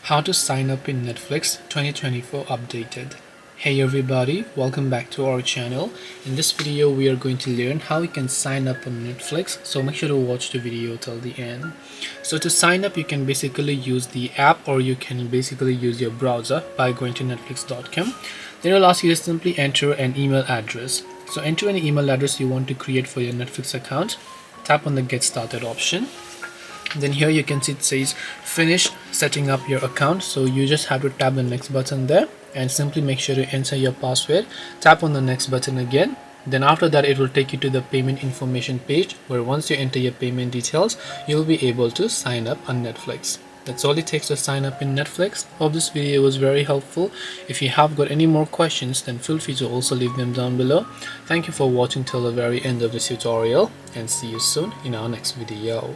How to sign up in Netflix 2024 updated. Hey everybody, welcome back to our channel. In this video we are going to learn how you can sign up on Netflix, so make sure to watch the video till the end. So to sign up you can basically use the app, or you can basically use your browser by going to netflix.com. Then it'll ask you to simply enter an email address. So enter an email address you want to create for your Netflix account. Tap on the get started option. Then here you can see it says finish setting up your account, so you just have to tap the next button there and simply make sure to enter your password. Tap on the next button again. Then after that it will take you to the payment information page, where once you enter your payment details you'll be able to sign up on Netflix. That's all it takes to sign up in Netflix. Hope this video was very helpful. If you have got any more questions, then feel free to also leave them down below. Thank you for watching till the very end of this tutorial, and see you soon in our next video.